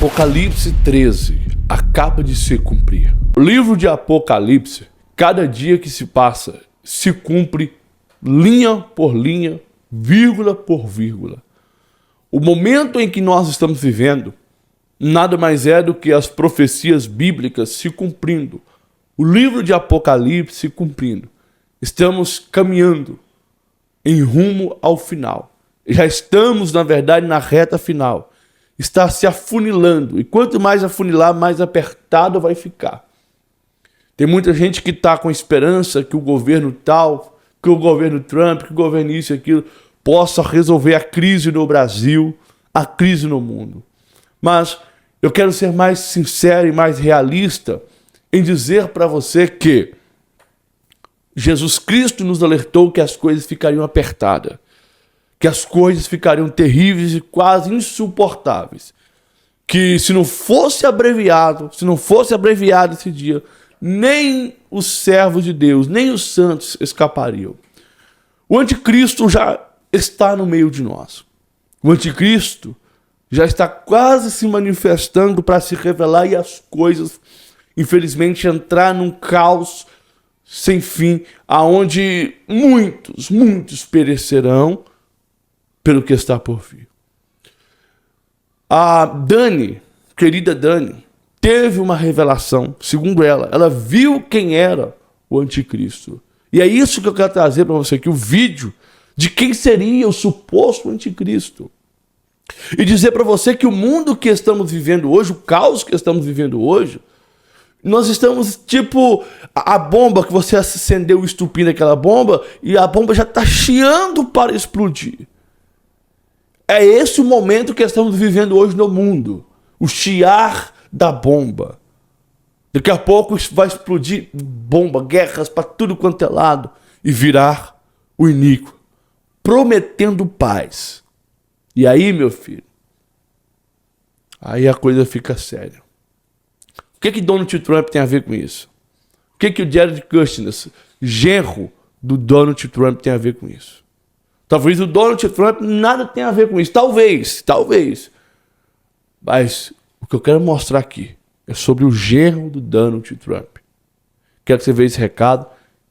Apocalipse 13 acaba de se cumprir. O livro de Apocalipse, cada dia que se passa, se cumpre linha por linha, vírgula por vírgula. O momento em que nós estamos vivendo nada mais é do que as profecias bíblicas se cumprindo. O livro de Apocalipse se cumprindo. Estamos caminhando em rumo ao final. Já estamos, na verdade, na reta final. Está se afunilando. E quanto mais afunilar, mais apertado vai ficar. Tem muita gente que está com esperança que o governo tal, que o governo Trump, que o governo isso e aquilo, possa resolver a crise no Brasil, a crise no mundo. Mas eu quero ser mais sincero e mais realista em dizer para você que Jesus Cristo nos alertou que as coisas ficariam apertadas, que as coisas ficariam terríveis e quase insuportáveis, que se não fosse abreviado esse dia, nem os servos de Deus, nem os santos escapariam. O anticristo já está no meio de nós. O anticristo já está quase se manifestando para se revelar e as coisas, infelizmente, entrar num caos sem fim, aonde muitos perecerão pelo que está por vir. A Dani, querida Dani, teve uma revelação, segundo ela viu quem era o anticristo. E é isso que eu quero trazer para você aqui, o vídeo de quem seria o suposto anticristo. E dizer para você que o mundo que estamos vivendo hoje, o caos que estamos vivendo hoje, nós estamos tipo a bomba que você acendeu o estupim daquela bomba e a bomba já está chiando para explodir. É esse o momento que estamos vivendo hoje no mundo. O chiar da bomba. Daqui a pouco vai explodir bomba, guerras para tudo quanto é lado e virar o iníquo, prometendo paz. E aí, meu filho, aí a coisa fica séria. O que Donald Trump tem a ver com isso? O que o Jared Kushner, genro do Donald Trump, tem a ver com isso? Talvez o Donald Trump nada tenha a ver com isso. Talvez. Mas o que eu quero mostrar aqui é sobre o genro do Donald Trump. Quero que você veja esse recado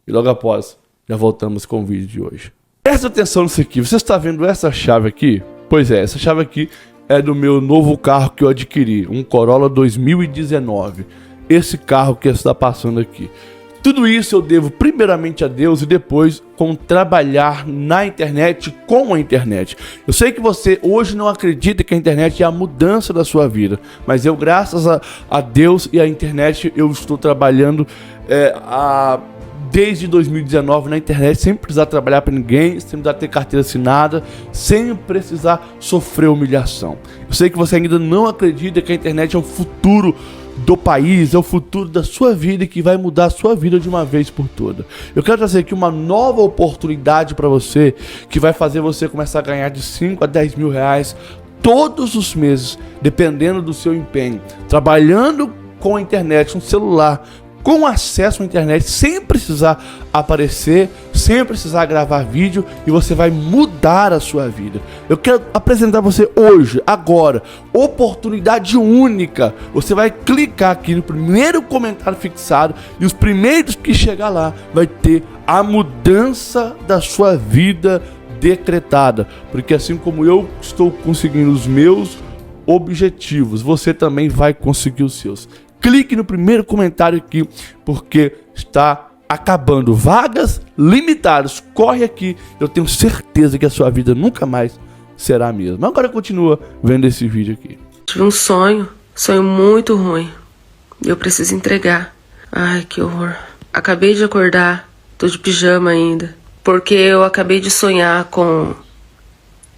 e logo após já voltamos com o vídeo de hoje. Presta atenção nisso aqui. Você está vendo essa chave aqui? Pois é, essa chave aqui é do meu novo carro que eu adquiri, um Corolla 2019. Esse carro que está passando aqui. Tudo isso eu devo primeiramente a Deus e depois com trabalhar na internet, com a internet. Eu sei que você hoje não acredita que a internet é a mudança da sua vida, mas eu, graças a Deus e à internet, eu estou trabalhando desde 2019 na internet, sem precisar trabalhar para ninguém, sem precisar ter carteira assinada, sem precisar sofrer humilhação. Eu sei que você ainda não acredita que a internet é o futuro do país, é o futuro da sua vida e que vai mudar a sua vida de uma vez por toda. Eu quero trazer aqui uma nova oportunidade para você que vai fazer você começar a ganhar de 5 a 10 mil reais todos os meses, dependendo do seu empenho, trabalhando com a internet, um celular, com acesso à internet, sem precisar aparecer, sem precisar gravar vídeo, e você vai mudar a sua vida. Eu quero apresentar você hoje, agora, oportunidade única. Você vai clicar aqui no primeiro comentário fixado e os primeiros que chegar lá vai ter a mudança da sua vida decretada, porque assim como eu estou conseguindo os meus objetivos, você também vai conseguir os seus. Clique no primeiro comentário aqui, porque está acabando. Vagas limitadas. Corre aqui. Eu tenho certeza que a sua vida nunca mais será a mesma. Agora continua vendo esse vídeo aqui. Tive um sonho muito ruim. Eu preciso entregar. Ai, que horror. Acabei de acordar. Tô de pijama ainda. Porque eu acabei de sonhar com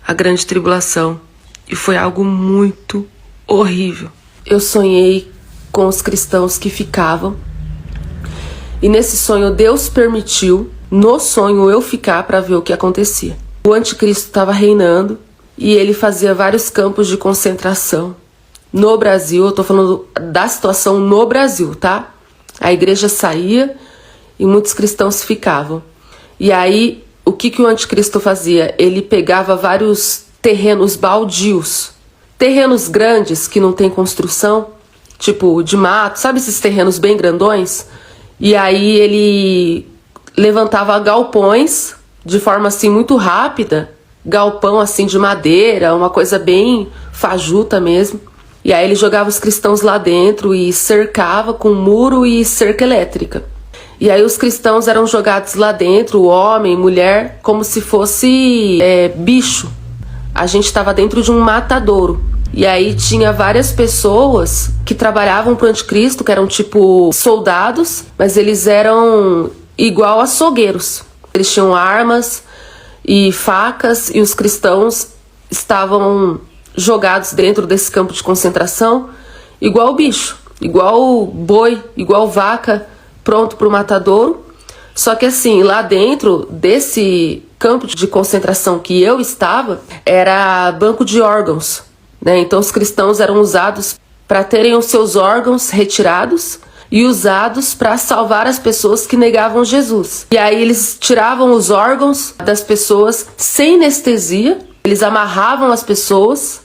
a grande tribulação. E foi algo muito horrível. Eu sonhei com os cristãos que ficavam. E nesse sonho Deus permitiu, no sonho, eu ficar para ver o que acontecia. O anticristo estava reinando e ele fazia vários campos de concentração. No Brasil, eu tô falando da situação no Brasil, tá? A igreja saía e muitos cristãos ficavam. E aí, o que o anticristo fazia? Ele pegava vários terrenos baldios terrenos grandes que não tem construção, tipo de mato, sabe esses terrenos bem grandões? E aí ele levantava galpões de forma assim muito rápida, galpão assim de madeira, uma coisa bem fajuta mesmo. E aí ele jogava os cristãos lá dentro e cercava com muro e cerca elétrica. E aí os cristãos eram jogados lá dentro, homem, mulher, como se fosse bicho. A gente estava dentro de um matadouro. E aí tinha várias pessoas que trabalhavam pro anticristo, que eram tipo soldados, mas eles eram igual açougueiros. Eles tinham armas e facas, e os cristãos estavam jogados dentro desse campo de concentração, igual bicho, igual boi, igual vaca, pronto para o matadouro. Só que assim, lá dentro desse campo de concentração que eu estava, era banco de órgãos, né? Então os cristãos eram usados para terem os seus órgãos retirados e usados para salvar as pessoas que negavam Jesus. E aí eles tiravam os órgãos das pessoas sem anestesia, eles amarravam as pessoas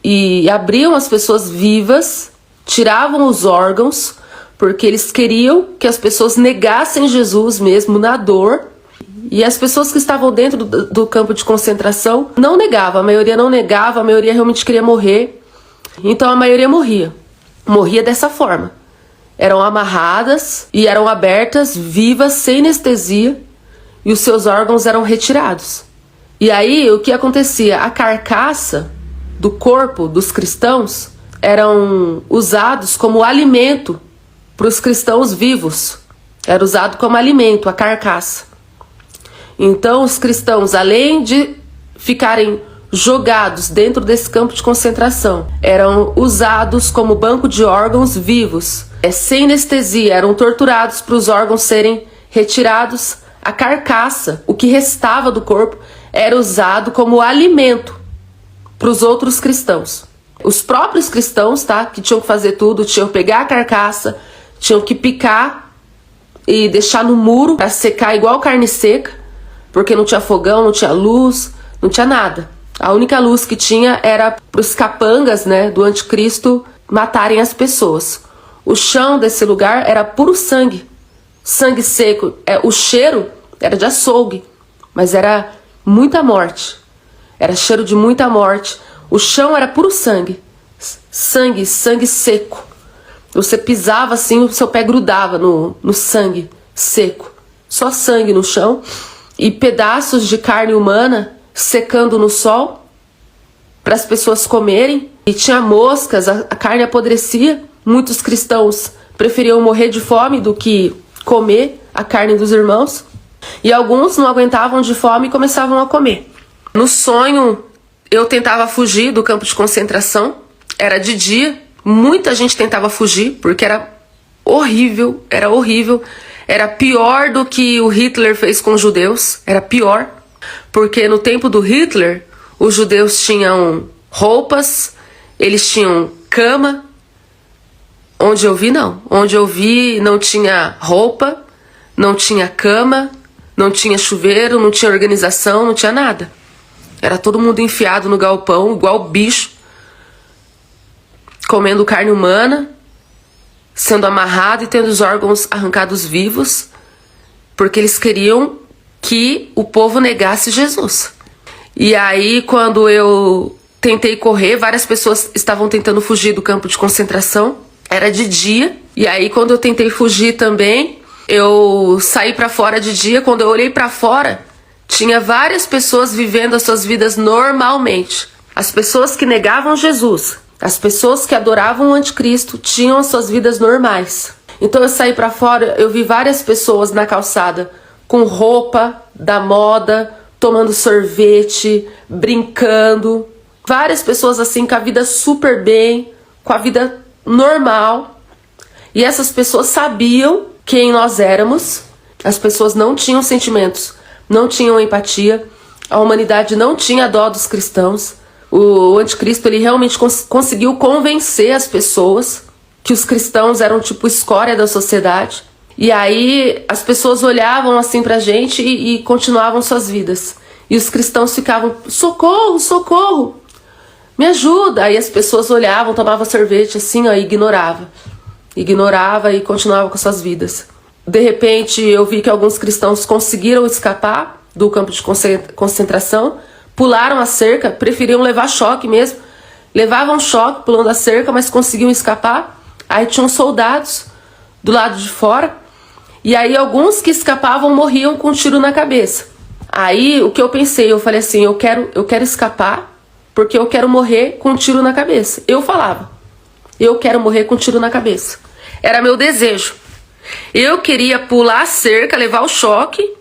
e abriam as pessoas vivas, tiravam os órgãos, porque eles queriam que as pessoas negassem Jesus mesmo na dor. E as pessoas que estavam dentro do campo de concentração não negavam, a maioria não negava, a maioria realmente queria morrer. Então a maioria morria dessa forma. Eram amarradas e eram abertas, vivas, sem anestesia, e os seus órgãos eram retirados. E aí o que acontecia? A carcaça do corpo dos cristãos eram usados como alimento para os cristãos vivos. Era usado como alimento, a carcaça. Então os cristãos, além de ficarem jogados dentro desse campo de concentração, eram usados como banco de órgãos vivos, sem anestesia, eram torturados para os órgãos serem retirados. A carcaça, o que restava do corpo, era usado como alimento para os outros cristãos. Os próprios cristãos, tá, que tinham que fazer tudo, tinham que pegar a carcaça, tinham que picar e deixar no muro para secar igual carne seca, porque não tinha fogão, não tinha luz, não tinha nada. A única luz que tinha era para os capangas, né, do anticristo matarem as pessoas. O chão desse lugar era puro sangue, sangue seco. O cheiro era de açougue, mas era muita morte. Era cheiro de muita morte. O chão era puro sangue, sangue seco. Você pisava assim, o seu pé grudava no sangue seco. Só sangue no chão e pedaços de carne humana secando no sol para as pessoas comerem. E tinha moscas, a carne apodrecia. Muitos cristãos preferiam morrer de fome do que comer a carne dos irmãos. E alguns não aguentavam de fome e começavam a comer. No sonho, eu tentava fugir do campo de concentração. Era de dia. Muita gente tentava fugir, porque era horrível, era horrível. Era pior do que o Hitler fez com os judeus. Era pior, porque no tempo do Hitler, os judeus tinham roupas, eles tinham cama. Onde eu vi, não. Onde eu vi, não tinha roupa, não tinha cama, não tinha chuveiro, não tinha organização, não tinha nada. Era todo mundo enfiado no galpão, igual bicho, comendo carne humana, sendo amarrado e tendo os órgãos arrancados vivos, porque eles queriam que o povo negasse Jesus. E aí, quando eu tentei correr, várias pessoas estavam tentando fugir do campo de concentração. Era de dia. E aí, quando eu tentei fugir também, eu saí pra fora de dia. Quando eu olhei pra fora, tinha várias pessoas vivendo as suas vidas normalmente. As pessoas que negavam Jesus, as pessoas que adoravam o anticristo, tinham as suas vidas normais. Então eu saí pra fora, eu vi várias pessoas na calçada com roupa da moda, tomando sorvete, brincando. Várias pessoas assim com a vida super bem, com a vida normal. E essas pessoas sabiam quem nós éramos. As pessoas não tinham sentimentos, não tinham empatia. A humanidade não tinha dó dos cristãos. O anticristo, ele realmente conseguiu convencer as pessoas que os cristãos eram tipo escória da sociedade. E aí as pessoas olhavam assim pra gente e continuavam suas vidas. E os cristãos ficavam, socorro, socorro. me ajuda. Aí as pessoas olhavam, tomavam sorvete assim, ó, e ignorava e continuava com suas vidas. De repente eu vi que alguns cristãos conseguiram escapar do campo de concentração, pularam a cerca, preferiam levar choque mesmo, levavam choque pulando a cerca, mas conseguiam escapar. Aí tinham soldados do lado de fora, e aí alguns que escapavam morriam com um tiro na cabeça. Aí o que eu pensei, eu falei assim, eu quero escapar, porque eu quero morrer com um tiro na cabeça. Eu falava, eu quero morrer com um tiro na cabeça. Era meu desejo. Eu queria pular a cerca, levar o choque,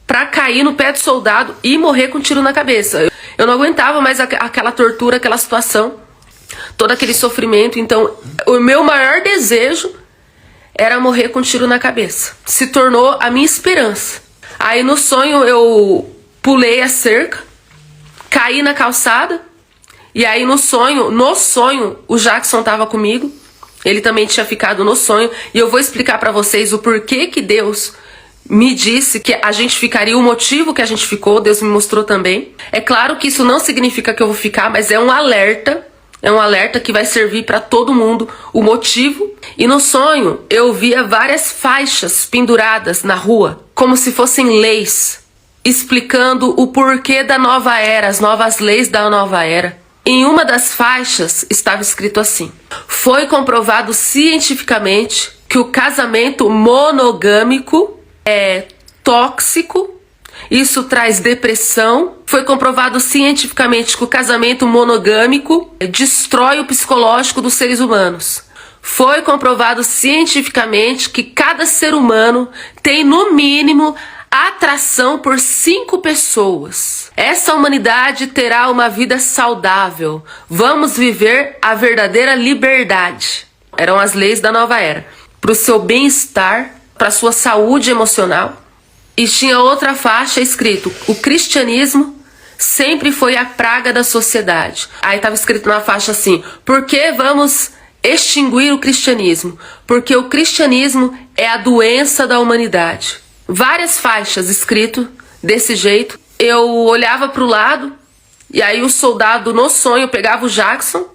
pra cair no pé do soldado e morrer com um tiro na cabeça. Eu não aguentava mais aquela tortura, aquela situação, todo aquele sofrimento. Então, o meu maior desejo era morrer com um tiro na cabeça. Se tornou a minha esperança. Aí no sonho eu pulei a cerca, caí na calçada, e aí no sonho, o Jackson estava comigo. Ele também tinha ficado no sonho, e eu vou explicar para vocês o porquê que Deus me disse que a gente ficaria, o motivo que a gente ficou, Deus me mostrou também. É claro que isso não significa que eu vou ficar, mas é um alerta que vai servir para todo mundo, o motivo. E no sonho eu via várias faixas penduradas na rua, como se fossem leis, explicando o porquê da nova era, as novas leis da nova era. Em uma das faixas estava escrito assim: foi comprovado cientificamente que o casamento monogâmico é tóxico, isso traz depressão. Foi comprovado cientificamente que o casamento monogâmico destrói o psicológico dos seres humanos. Foi comprovado cientificamente que cada ser humano tem no mínimo atração por 5 pessoas. Essa humanidade terá uma vida saudável. Vamos viver a verdadeira liberdade. Eram as leis da nova era. Para o seu bem-estar, para a sua saúde emocional. E tinha outra faixa escrito: o cristianismo sempre foi a praga da sociedade. Aí estava escrito na faixa assim: por que vamos extinguir o cristianismo? Porque o cristianismo é a doença da humanidade. Várias faixas escrito desse jeito. Eu olhava para o lado, e aí o soldado no sonho pegava o Jackson,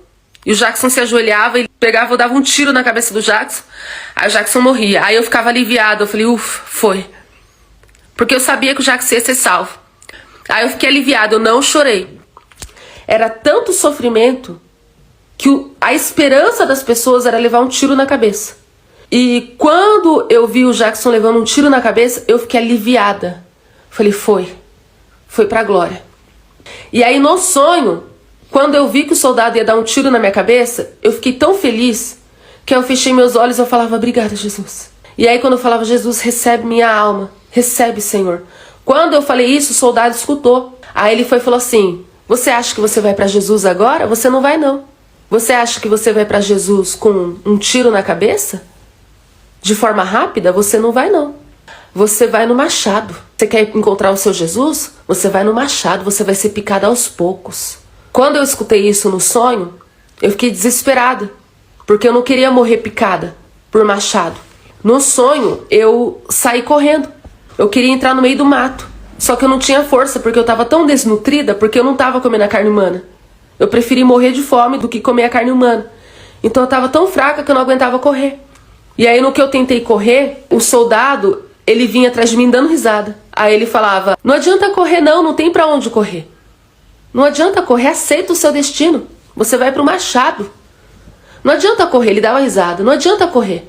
e o Jackson se ajoelhava, ele pegava, eu dava um tiro na cabeça do Jackson, aí o Jackson morria. Aí eu ficava aliviado, eu falei, ufa, foi. Porque eu sabia que o Jackson ia ser salvo. Aí eu fiquei aliviado, eu não chorei. Era tanto sofrimento que a esperança das pessoas era levar um tiro na cabeça. E quando eu vi o Jackson levando um tiro na cabeça, eu fiquei aliviada. Falei, foi pra glória. E aí no sonho, quando eu vi que o soldado ia dar um tiro na minha cabeça, eu fiquei tão feliz que eu fechei meus olhos e eu falava, obrigada, Jesus. E aí quando eu falava, Jesus, recebe minha alma, recebe, Senhor. Quando eu falei isso, o soldado escutou. Aí ele foi e falou assim, você acha que você vai pra Jesus agora? Você não vai não. Você acha que você vai pra Jesus com um tiro na cabeça? De forma rápida? Você não vai não. Você vai no machado. Você quer encontrar o seu Jesus? Você vai no machado, você vai ser picada aos poucos. Quando eu escutei isso no sonho, eu fiquei desesperada, porque eu não queria morrer picada por machado. No sonho, eu saí correndo. Eu queria entrar no meio do mato. Só que eu não tinha força, porque eu estava tão desnutrida, porque eu não estava comendo a carne humana. Eu preferi morrer de fome do que comer a carne humana. Então eu estava tão fraca que eu não aguentava correr. E aí no que eu tentei correr, o soldado, ele vinha atrás de mim dando risada. Aí ele falava, não adianta correr não tem pra onde correr. Não adianta correr, aceita o seu destino. Você vai pro machado. Não adianta correr, ele dava risada, não adianta correr.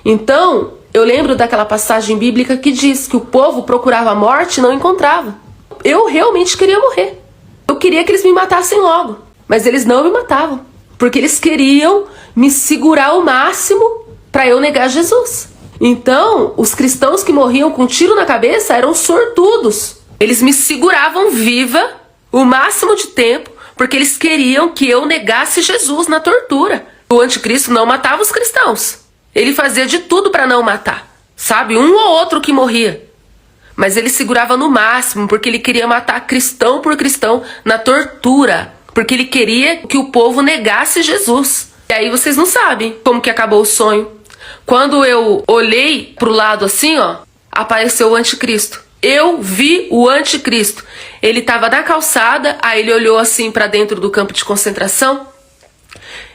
Então, eu lembro daquela passagem bíblica que diz que o povo procurava a morte e não encontrava. Eu realmente queria morrer. Eu queria que eles me matassem logo, mas eles não me matavam, porque eles queriam me segurar ao máximo para eu negar Jesus. Então, os cristãos que morriam com um tiro na cabeça eram sortudos. Eles me seguravam viva o máximo de tempo, porque eles queriam que eu negasse Jesus na tortura. O anticristo não matava os cristãos. Ele fazia de tudo para não matar. Sabe, um ou outro que morria. Mas ele segurava no máximo, porque ele queria matar cristão por cristão na tortura. Porque ele queria que o povo negasse Jesus. E aí vocês não sabem como que acabou o sonho. Quando eu olhei pro lado assim, ó, apareceu o anticristo. Eu vi o anticristo. Ele estava na calçada, aí ele olhou assim para dentro do campo de concentração.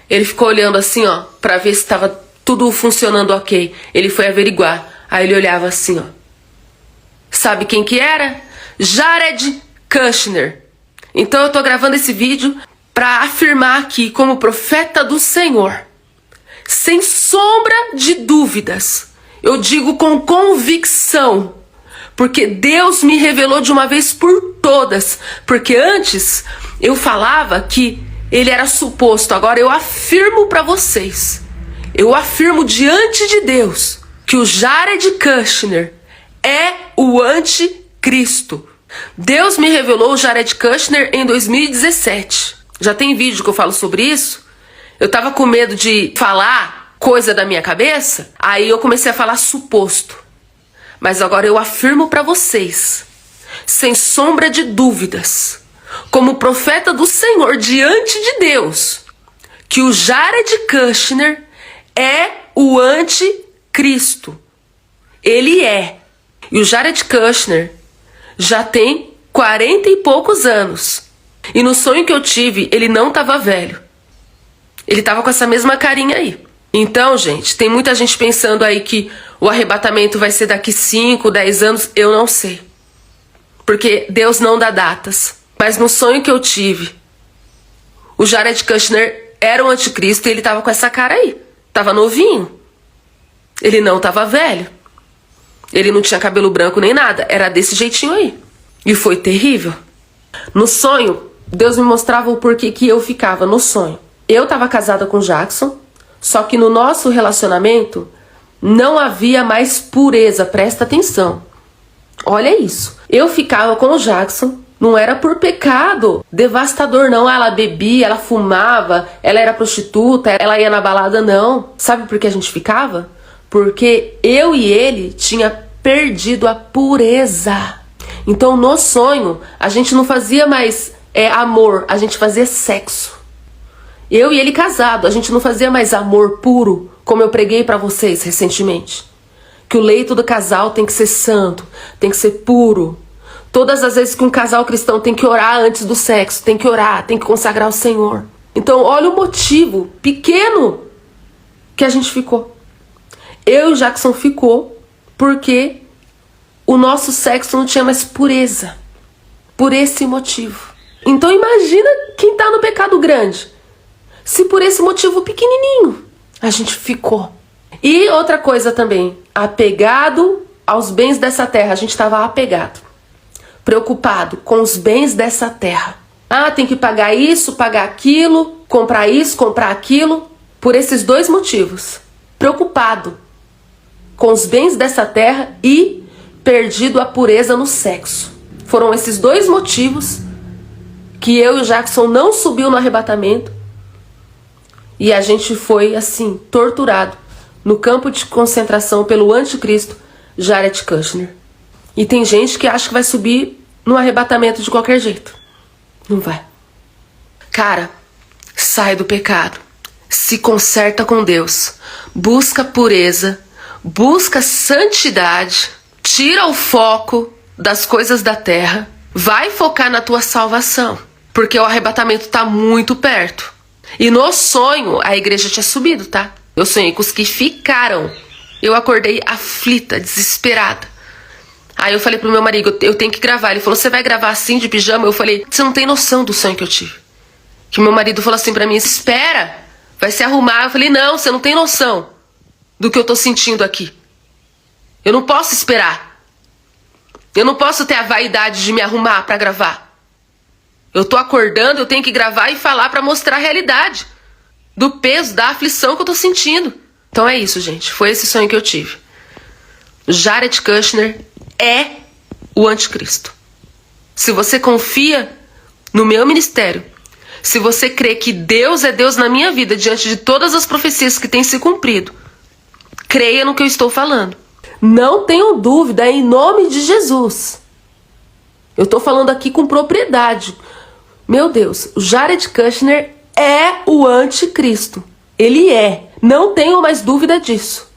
Ele ficou olhando assim, ó, para ver se estava tudo funcionando ok. Ele foi averiguar. Aí ele olhava assim, ó. Sabe quem que era? Jared Kushner. Então eu tô gravando esse vídeo para afirmar aqui como profeta do Senhor, sem sombra de dúvidas, eu digo com convicção, porque Deus me revelou de uma vez por todas, porque antes eu falava que ele era suposto, agora eu afirmo para vocês, eu afirmo diante de Deus, que o Jared Kushner é o anticristo. Deus me revelou o Jared Kushner em 2017. Já tem vídeo que eu falo sobre isso. Eu tava com medo de falar coisa da minha cabeça, aí eu comecei a falar suposto. Mas agora eu afirmo para vocês, sem sombra de dúvidas, como profeta do Senhor diante de Deus, que o Jared Kushner é o anticristo. Ele é. E o Jared Kushner já tem 40 e poucos anos. E no sonho que eu tive, ele não estava velho. Ele estava com essa mesma carinha aí. Então, gente, tem muita gente pensando aí que o arrebatamento vai ser daqui 5, 10 anos. Eu não sei. Porque Deus não dá datas. Mas no sonho que eu tive, o Jared Kushner era o anticristo e ele estava com essa cara aí. Tava novinho. Ele não estava velho. Ele não tinha cabelo branco nem nada. Era desse jeitinho aí. E foi terrível. No sonho, Deus me mostrava o porquê que eu ficava no sonho. Eu estava casada com Jackson, só que no nosso relacionamento não havia mais pureza. Presta atenção. Olha isso. Eu ficava com o Jackson, não era por pecado devastador, não. Ela bebia, ela fumava, ela era prostituta, ela ia na balada, não. Sabe por que a gente ficava? Porque eu e ele tinha perdido a pureza. Então no sonho a gente não fazia mais amor, a gente fazia sexo. Eu e ele casado, a gente não fazia mais amor puro, como eu preguei pra vocês recentemente. Que o leito do casal tem que ser santo, tem que ser puro. Todas as vezes que um casal cristão tem que orar antes do sexo, tem que orar, tem que consagrar o Senhor. Então olha o motivo pequeno que a gente ficou. Eu e o Jackson ficou porque o nosso sexo não tinha mais pureza. Por esse motivo. Então imagina quem tá no pecado grande. Se por esse motivo pequenininho a gente ficou. E outra coisa também. Apegado aos bens dessa terra. A gente estava apegado. Preocupado com os bens dessa terra. Ah, tem que pagar isso, pagar aquilo. Comprar isso, comprar aquilo. Por esses dois motivos. Preocupado com os bens dessa terra e perdido a pureza no sexo. Foram esses dois motivos que eu e o Jackson não subiu no arrebatamento e a gente foi assim, torturado no campo de concentração pelo anticristo Jared Kushner. E tem gente que acha que vai subir no arrebatamento de qualquer jeito. Não vai. Cara, sai do pecado. Se conserta com Deus. Busca pureza. Busca santidade, tira o foco das coisas da terra, vai focar na tua salvação, porque o arrebatamento tá muito perto. E no sonho, a igreja tinha subido, tá? Eu sonhei com os que ficaram. Eu acordei aflita, desesperada. Aí eu falei pro meu marido, eu tenho que gravar. Ele falou, você vai gravar assim de pijama? Eu falei, você não tem noção do sonho que eu tive. Que meu marido falou assim pra mim, espera, vai se arrumar. Eu falei, não, você não tem noção do que eu tô sentindo aqui. Eu não posso esperar. Eu não posso ter a vaidade de me arrumar pra gravar. Eu tô acordando, eu tenho que gravar e falar pra mostrar a realidade do peso, da aflição que eu tô sentindo. Então é isso, gente. Foi esse sonho que eu tive. Jared Kushner é o anticristo. Se você confia no meu ministério, se você crê que Deus é Deus na minha vida diante de todas as profecias que têm se cumprido, creia no que eu estou falando. Não tenham dúvida, em nome de Jesus. Eu estou falando aqui com propriedade. Meu Deus, o Jared Kushner é o anticristo. Ele é. Não tenham mais dúvida disso.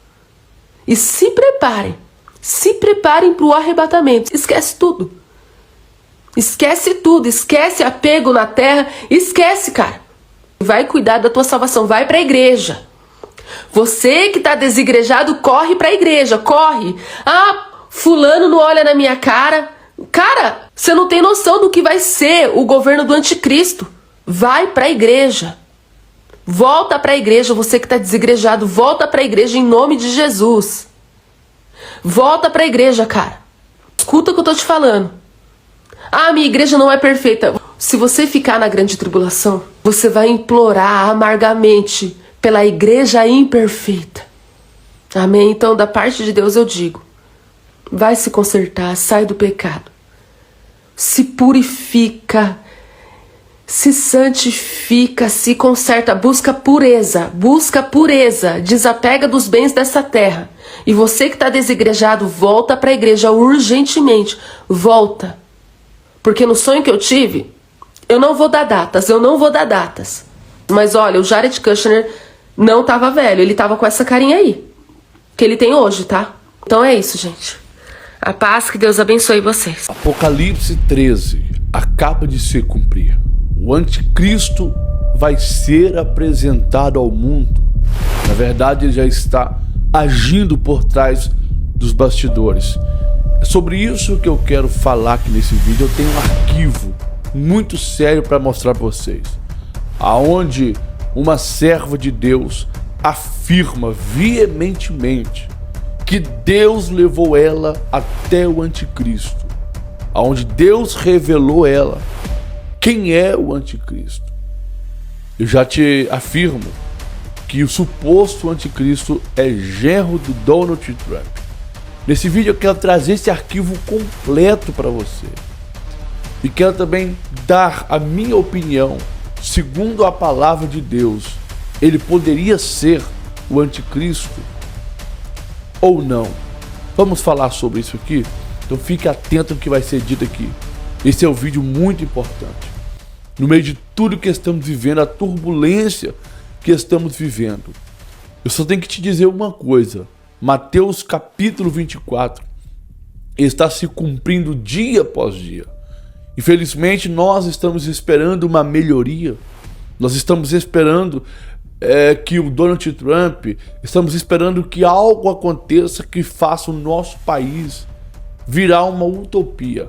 E se preparem. Se preparem para o arrebatamento. Esquece tudo. Esquece tudo, esquece apego na terra, esquece, cara. Vai cuidar da tua salvação, vai pra igreja. Você que tá desigrejado, corre pra igreja, corre. Ah, fulano não olha na minha cara. Cara, você não tem noção do que vai ser o governo do anticristo. Vai pra igreja. Volta pra igreja, você que tá desigrejado, volta pra igreja em nome de Jesus. Volta pra igreja, cara. Escuta o que eu tô te falando. Ah, minha igreja não é perfeita. Se você ficar na grande tribulação, você vai implorar amargamente pela igreja imperfeita. Amém? Então, da parte de Deus eu digo, vai se consertar, sai do pecado. Se purifica, se santifica, se conserta, busca pureza, desapega dos bens dessa terra. E você que está desigrejado, volta para a igreja urgentemente, volta. Porque no sonho que eu tive, eu não vou dar datas. Mas olha, o Jared Kushner não tava velho, ele tava com essa carinha aí, que ele tem hoje, tá? Então é isso, gente. A paz, que Deus abençoe vocês. Apocalipse 13 acaba de se cumprir. O anticristo vai ser apresentado ao mundo. Na verdade, ele já está agindo por trás dos bastidores. É sobre isso que eu quero falar aqui nesse vídeo. Eu tenho um arquivo muito sério para mostrar para vocês, aonde uma serva de Deus afirma veementemente que Deus levou ela até o anticristo, aonde Deus revelou ela quem é o anticristo. Eu já te afirmo que o suposto anticristo é genro do Donald Trump. Nesse vídeo eu quero trazer esse arquivo completo para você e quero também dar a minha opinião. Segundo a palavra de Deus, ele poderia ser o anticristo ou não? Vamos falar sobre isso aqui? Então fique atento ao que vai ser dito aqui. Esse é um vídeo muito importante. No meio de tudo que estamos vivendo, a turbulência que estamos vivendo, eu só tenho que te dizer uma coisa. Mateus capítulo 24 está se cumprindo dia após dia. Infelizmente, nós estamos esperando uma melhoria. Nós estamos esperando que o Donald Trump, estamos esperando que algo aconteça que faça o nosso país virar uma utopia.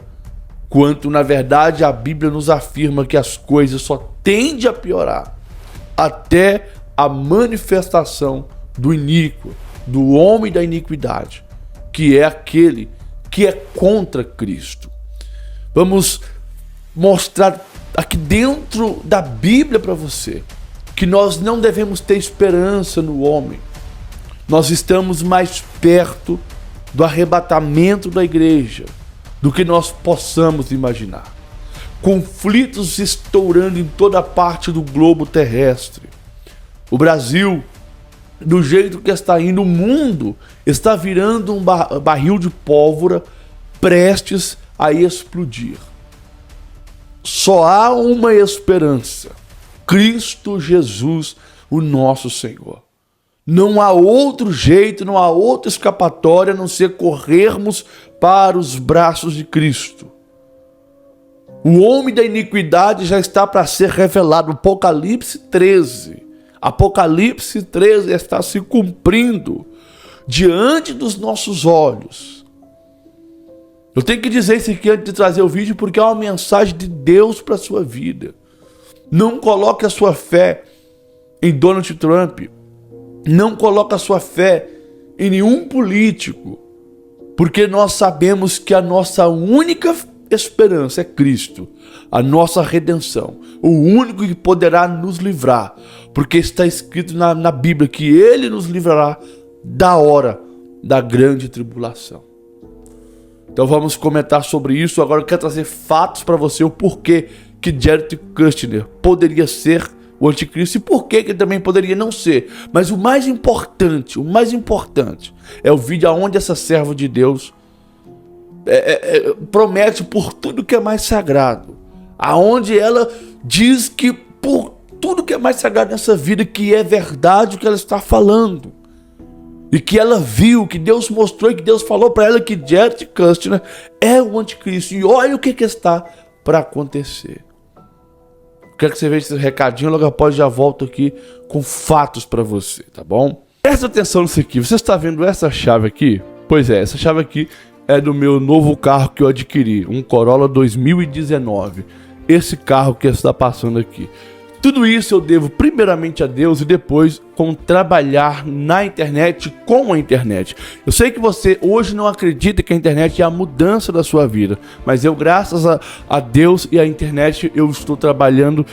Quanto, na verdade, a Bíblia nos afirma que as coisas só tendem a piorar até a manifestação do iníquo, do homem da iniquidade, que é aquele que é contra Cristo. Vamos mostrar aqui dentro da Bíblia para você que nós não devemos ter esperança no homem. Nós estamos mais perto do arrebatamento da igreja do que nós possamos imaginar. Conflitos estourando em toda parte do globo terrestre. O Brasil, do jeito que está indo, o mundo está virando um barril de pólvora prestes a explodir. Só há uma esperança: Cristo Jesus, o nosso Senhor. Não há outro jeito, não há outra escapatória a não ser corrermos para os braços de Cristo. O homem da iniquidade já está para ser revelado. Apocalipse 13. Apocalipse 13 está se cumprindo diante dos nossos olhos. Eu tenho que dizer isso aqui antes de trazer o vídeo, porque é uma mensagem de Deus para a sua vida. Não coloque a sua fé em Donald Trump. Não coloque a sua fé em nenhum político, porque nós sabemos que a nossa única esperança é Cristo, a nossa redenção, o único que poderá nos livrar, porque está escrito na Bíblia que Ele nos livrará da hora da grande tribulação. Então vamos comentar sobre isso. Agora eu quero trazer fatos para você, o porquê que Jared Kushner poderia ser o anticristo e por que ele também poderia não ser. Mas o mais importante é o vídeo onde essa serva de Deus promete por tudo que é mais sagrado, aonde ela diz que por tudo que é mais sagrado nessa vida, que é verdade o que ela está falando, e que ela viu, que Deus mostrou e que Deus falou para ela que Jared Kushner é o anticristo. E olha o que está para acontecer. Quero que você veja esse recadinho, logo após já volto aqui com fatos para você, tá bom? Presta atenção nisso aqui. Você está vendo essa chave aqui? Pois é, essa chave aqui é do meu novo carro que eu adquiri, um Corolla 2019. Esse carro que está passando aqui. Tudo isso eu devo primeiramente a Deus e depois com trabalhar na internet, com a internet. Eu sei que você hoje não acredita que a internet é a mudança da sua vida, mas eu, graças a Deus e a internet, eu estou trabalhando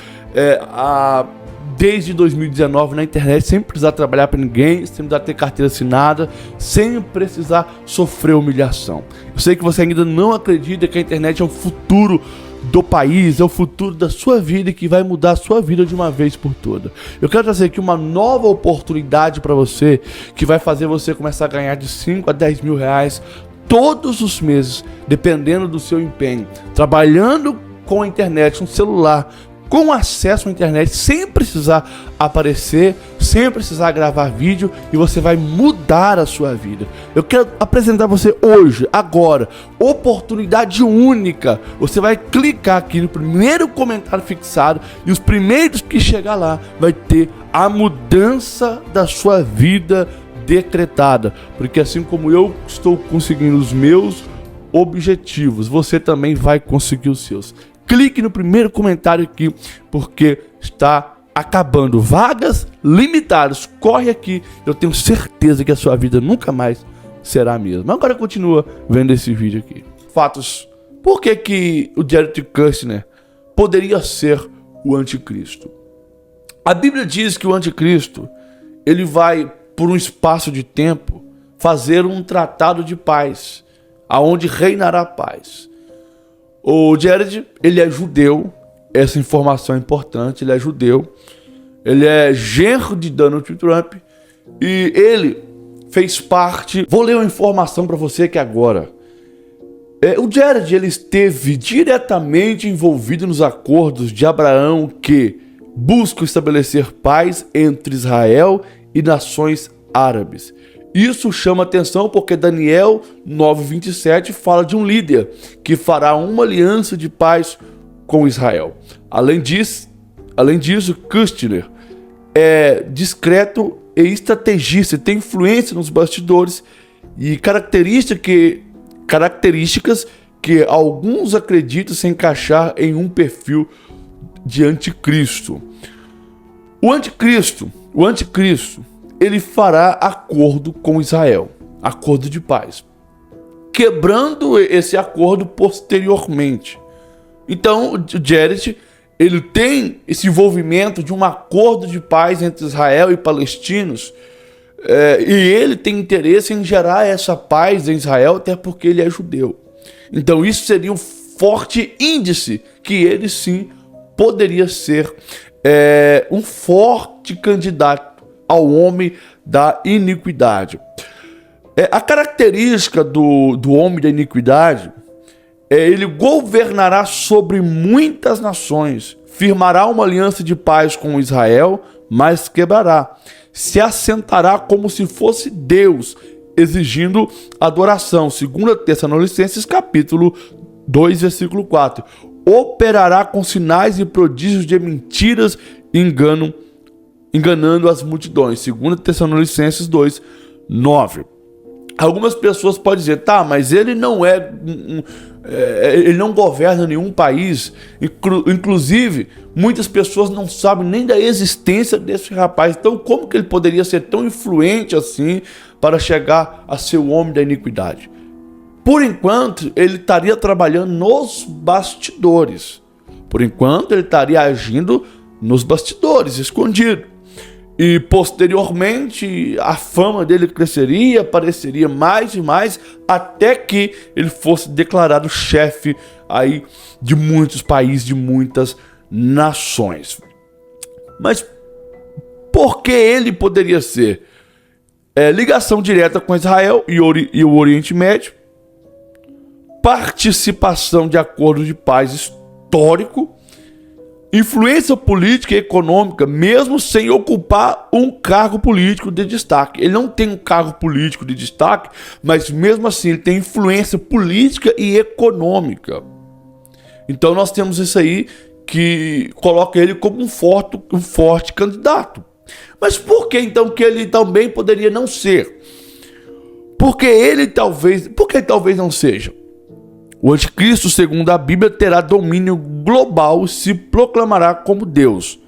desde 2019 na internet, sem precisar trabalhar para ninguém, sem precisar ter carteira assinada, sem precisar sofrer humilhação. Eu sei que você ainda não acredita que a internet é o futuro do país, é o futuro da sua vida e que vai mudar a sua vida de uma vez por toda. Eu quero trazer aqui uma nova oportunidade para você, que vai fazer você começar a ganhar de 5 a 10 mil reais todos os meses, dependendo do seu empenho, trabalhando com a internet, um celular, com acesso à internet, sem precisar aparecer, sem precisar gravar vídeo, e você vai mudar a sua vida. Eu quero apresentar você hoje, agora, oportunidade única. Você vai clicar aqui no primeiro comentário fixado e os primeiros que chegar lá vai ter a mudança da sua vida decretada, porque assim como eu estou conseguindo os meus objetivos, você também vai conseguir os seus. Clique no primeiro comentário aqui, porque está acabando. Vagas limitadas. Corre aqui. Eu tenho certeza que a sua vida nunca mais será a mesma. Agora continua vendo esse vídeo aqui. Fatos. Por que o Jared Kushner poderia ser o anticristo? A Bíblia diz que o anticristo, ele vai, por um espaço de tempo, fazer um tratado de paz, aonde reinará a paz. O Jared, ele é judeu, essa informação é importante, ele é judeu, ele é genro de Donald Trump e ele fez parte... Vou ler uma informação para você aqui agora. O Jared, ele esteve diretamente envolvido nos acordos de Abraão que buscam estabelecer paz entre Israel e nações árabes. Isso chama atenção porque Daniel 9:27 fala de um líder que fará uma aliança de paz com Israel. Além disso, Kushner é discreto e estrategista, tem influência nos bastidores e características que alguns acreditam se encaixar em um perfil de anticristo. O anticristo, ele fará acordo com Israel, acordo de paz, quebrando esse acordo posteriormente. Então, o Jared, ele tem esse envolvimento de um acordo de paz entre Israel e palestinos, e ele tem interesse em gerar essa paz em Israel, até porque ele é judeu. Então, isso seria um forte índice que ele sim poderia ser um forte candidato ao homem da iniquidade. A característica do homem da iniquidade ele governará sobre muitas nações, firmará uma aliança de paz com Israel, mas quebrará. Se assentará como se fosse Deus, exigindo adoração. 2 Tessalonicenses capítulo 2, versículo 4. Operará com sinais e prodígios de mentiras e enganando as multidões. 2 Tessalonicenses 2, 9. Algumas pessoas podem dizer, tá, mas ele não ele não governa nenhum país. Inclusive, muitas pessoas não sabem nem da existência desse rapaz. Então, como que ele poderia ser tão influente assim para chegar a ser o homem da iniquidade? Por enquanto, ele estaria trabalhando nos bastidores. Por enquanto, ele estaria agindo nos bastidores, escondido. E posteriormente a fama dele cresceria, apareceria mais e mais, até que ele fosse declarado chefe aí de muitos países, de muitas nações. Mas por que ele poderia ser? Ligação direta com Israel e o Oriente Médio, participação de acordo de paz histórico, influência política e econômica, mesmo sem ocupar um cargo político de destaque. Ele não tem um cargo político de destaque, mas mesmo assim ele tem influência política e econômica. Então nós temos isso aí que coloca ele como um forte candidato. Mas por que então que ele também poderia não ser? Por que talvez não seja? O anticristo, segundo a Bíblia, terá domínio global e se proclamará como Deus.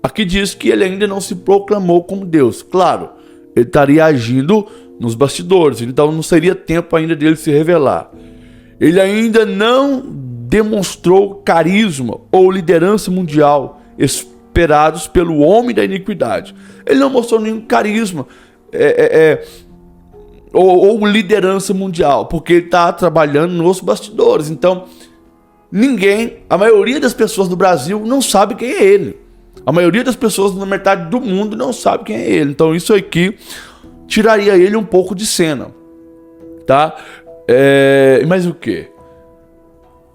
Aqui diz que ele ainda não se proclamou como Deus. Claro, ele estaria agindo nos bastidores, então não seria tempo ainda dele se revelar. Ele ainda não demonstrou carisma ou liderança mundial esperados pelo homem da iniquidade. Ele não mostrou nenhum carisma ou liderança mundial, porque ele está trabalhando nos bastidores. Então, a maioria das pessoas do Brasil não sabe quem é ele. A maioria das pessoas na metade do mundo não sabe quem é ele. Então, isso aqui tiraria ele um pouco de cena, tá? Mas o que?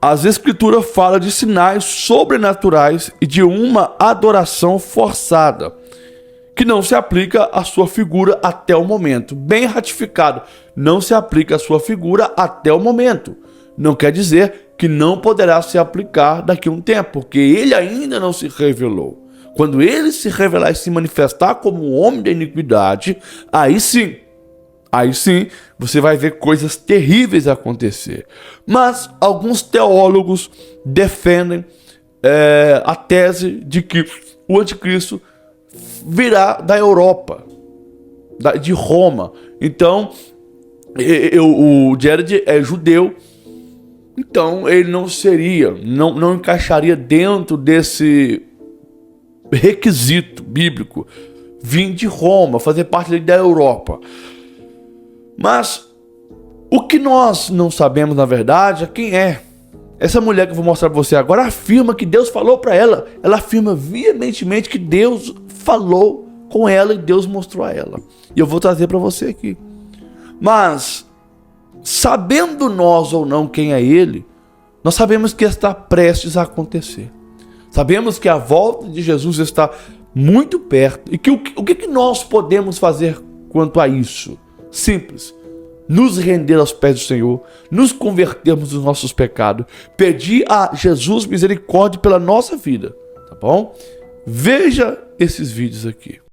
As escrituras falam de sinais sobrenaturais e de uma adoração forçada, que não se aplica à sua figura até o momento. Bem ratificado, não se aplica à sua figura até o momento. Não quer dizer que não poderá se aplicar daqui a um tempo, porque ele ainda não se revelou. Quando ele se revelar e se manifestar como um homem da iniquidade, aí sim, você vai ver coisas terríveis acontecer. Mas alguns teólogos defendem a tese de que o anticristo virá da Europa, de Roma. Então, o Jared é judeu, então ele não encaixaria dentro desse requisito bíblico, vir de Roma, fazer parte da Europa. Mas o que nós não sabemos, na verdade, é quem é. Essa mulher que eu vou mostrar para você agora afirma que Deus falou para ela. Ela afirma veementemente que Deus falou com ela e Deus mostrou a ela. E eu vou trazer para você aqui. Mas, sabendo nós ou não quem é ele, nós sabemos que está prestes a acontecer. Sabemos que a volta de Jesus está muito perto. E que o que nós podemos fazer quanto a isso? Simples. Nos render aos pés do Senhor, nos convertermos dos nossos pecados, pedir a Jesus misericórdia pela nossa vida, tá bom? Veja esses vídeos aqui.